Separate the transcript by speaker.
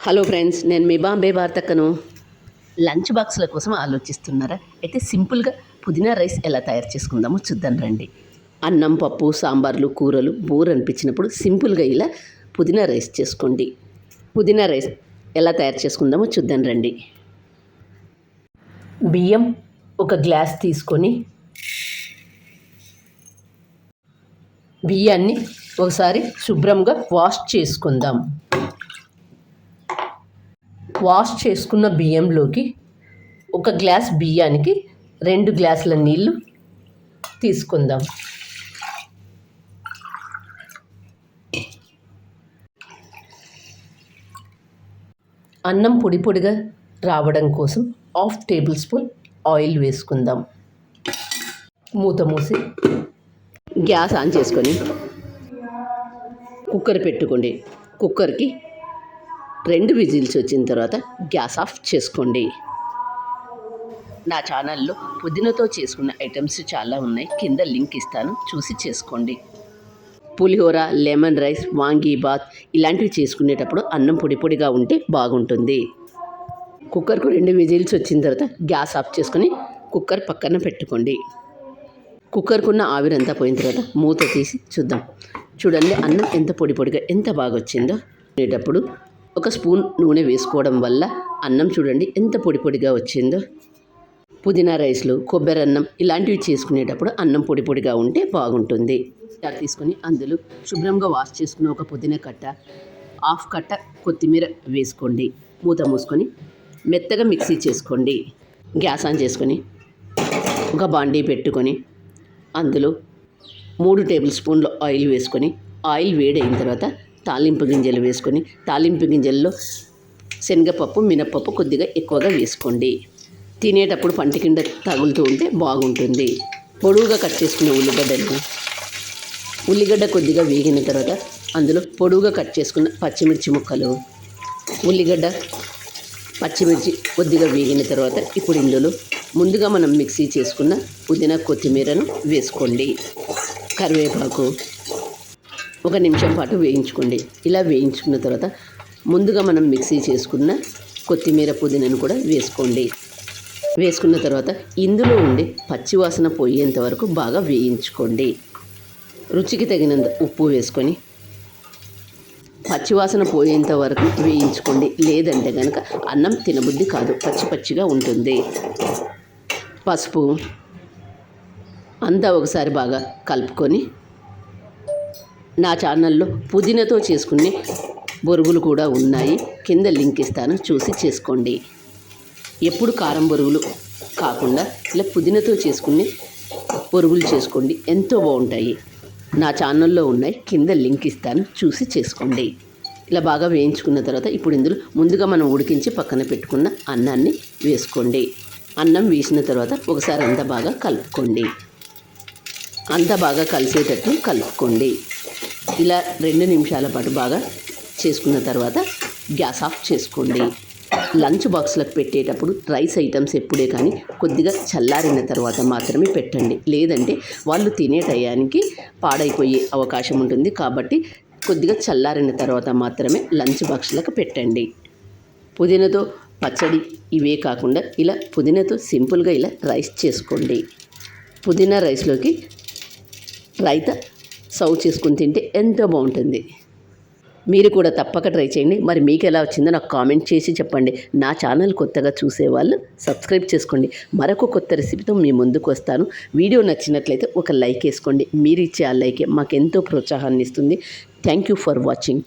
Speaker 1: Hello friends, నేను మీ Bombay వార్తక్కను. Lunch బాక్స్ల కోసం ఆలోచిస్తున్నారా? అయితే సింపుల్గా పుదీనా రైస్ ఎలా తయారు చేసుకుందామో చూద్దాం రండి. అన్నం, పప్పు, సాంబార్లు, కూరలు బోర్ అనిపించినప్పుడు సింపుల్గా ఇలా పుదీనా రైస్ చేసుకోండి. పుదీనా రైస్ ఎలా తయారు చేసుకుందామో చూద్దాం రండి. బియ్యం ఒక గ్లాస్ తీసుకొని బియ్యాన్ని ఒకసారి శుభ్రంగా వాష్ చేసుకుందాం. వాష్ చేసుకున్న బియ్యంలోకి ఒక గ్లాస్ బియ్యానికి 2 గ్లాసుల నీళ్ళు తీసుకుందాం. అన్నం పొడి పొడిగా రావడం కోసం 1/2 టేబుల్ స్పూన్ ఆయిల్ వేసుకుందాం. మూత మూసి గ్యాస్ ఆన్ చేసుకొని కుక్కర్ పెట్టుకోండి. కుక్కర్కి 2 విజిల్స్ వచ్చిన తర్వాత గ్యాస్ ఆఫ్ చేసుకోండి. నా ఛానల్లో పుదీనాతో చేసుకున్న ఐటమ్స్ చాలా ఉన్నాయి, కింద లింక్ ఇస్తాను, చూసి చేసుకోండి. పులిహోర, లెమన్ రైస్, వాంగీ బాత్ ఇలాంటివి చేసుకునేటప్పుడు అన్నం పొడి పొడిగా ఉంటే బాగుంటుంది. కుక్కర్కు 2 విజిల్స్ వచ్చిన తర్వాత గ్యాస్ ఆఫ్ చేసుకొని కుక్కర్ పక్కన పెట్టుకోండి. కుక్కర్కున్న ఆవిరంతా పోయిన తర్వాత మూత తీసి చూద్దాం. చూడండి, అన్నం ఎంత పొడి పొడిగా ఎంత బాగా వచ్చిందో. తినేటప్పుడు 1 స్పూన్ నూనె వేసుకోవడం వల్ల అన్నం చూడండి ఎంత పొడి పొడిగా వచ్చిందో. పుదీనా రైస్లు, కొబ్బరి అన్నం ఇలాంటివి చేసుకునేటప్పుడు అన్నం పొడి పొడిగా ఉంటే బాగుంటుంది. తీసుకొని అందులో శుభ్రంగా వాష్ చేసుకున్న ఒక పుదీనా కట్ట, 1/2 కట్ట కొత్తిమీర వేసుకోండి. మూత మూసుకొని మెత్తగా మిక్సీ చేసుకోండి. గ్యాస్ ఆన్ చేసుకొని ఒక బాండీ పెట్టుకొని అందులో 3 టేబుల్ స్పూన్ల ఆయిల్ వేసుకొని ఆయిల్ వేడైన తర్వాత తాలింపు గింజలు వేసుకొని తాలింపు గింజల్లో శనగపప్పు, మినప్పప్పు కొద్దిగా ఎక్కువగా వేసుకోండి. తినేటప్పుడు పంటి కింద తగులుతూ ఉంటే బాగుంటుంది. పొడువుగా కట్ చేసుకునే ఉల్లిగడ్డ కొద్దిగా వేగిన తర్వాత అందులో పొడువుగా కట్ చేసుకున్న పచ్చిమిర్చి ముక్కలు, ఉల్లిగడ్డ, పచ్చిమిర్చి కొద్దిగా వేగిన తర్వాత ఇప్పుడు ఇందులో ముందుగా మనం మిక్సీ చేసుకున్న పుదీనా, కొత్తిమీరను వేసుకోండి. కరివేపాకు 1 నిమిషం పాటు వేయించుకోండి. ఇలా వేయించుకున్న తర్వాత ముందుగా మనం మిక్సీ చేసుకున్న కొత్తిమీర, పుదీనాను కూడా వేసుకోండి. వేసుకున్న తర్వాత ఇందులో ఉండే పచ్చివాసన పోయేంత వరకు బాగా వేయించుకోండి. రుచికి తగినంత ఉప్పు వేసుకొని పచ్చివాసన పోయేంత వరకు వేయించుకోండి. లేదంటే కనుక అన్నం తినబుద్ధి కాదు, పచ్చి పచ్చిగా ఉంటుంది. పసుపు అంతా ఒకసారి బాగా కలుపుకొని నా ఛానల్లో పుదీనాతో చేసుకునే బొరుగులు కూడా ఉన్నాయి, కింద లింక్ ఇస్తాను, చూసి చేసుకోండి. ఎప్పుడు కారం బొరుగులు కాకుండా ఇలా పుదీనాతో చేసుకునే బొరుగులు చేసుకోండి, ఎంతో బాగుంటాయి. నా ఛానల్లో ఉన్నాయి, కింద లింక్ ఇస్తాను, చూసి చేసుకోండి. ఇలా బాగా వేయించుకున్న తర్వాత ఇప్పుడు ఇందులో ముందుగా మనం ఉడికించి పక్కన పెట్టుకున్న అన్నాన్ని వేసుకోండి. అన్నం వేసిన తర్వాత ఒకసారి అంతా బాగా కలుపుకోండి. అంతా బాగా కలిసేటట్టు కలుపుకోండి. ఇలా 2 నిమిషాల పాటు బాగా చేసుకున్న తర్వాత గ్యాస్ ఆఫ్ చేసుకోండి. లంచ్ బాక్స్లకు పెట్టేటప్పుడు రైస్ ఐటమ్స్ ఎప్పుడే కానీ కొద్దిగా చల్లారిన తర్వాత మాత్రమే పెట్టండి, లేదంటే వాళ్ళు తినే టయానికి పాడైపోయే అవకాశం ఉంటుంది. కాబట్టి కొద్దిగా చల్లారిన తర్వాత మాత్రమే లంచ్ బాక్స్లకు పెట్టండి. పుదీనాతో పచ్చడి ఇవే కాకుండా ఇలా పుదీనాతో సింపుల్గా ఇలా రైస్ చేసుకోండి. పుదీనా రైస్లోకి రైతా సర్వ్ చేసుకుని తింటే ఎంతో బాగుంటుంది. మీరు కూడా తప్పక ట్రై చేయండి. మరి మీకు ఎలా వచ్చిందో నాకు కామెంట్ చేసి చెప్పండి. నా ఛానల్ కొత్తగా చూసేవాళ్ళు సబ్స్క్రైబ్ చేసుకోండి. మరొక కొత్త రెసిపీతో మీ ముందుకు వస్తాను. వీడియో నచ్చినట్లయితే ఒక లైక్ వేసుకోండి. మీరు ఇచ్చే ఆ లైకే మాకు ఎంతో ప్రోత్సాహాన్ని ఇస్తుంది. Thank you for watching.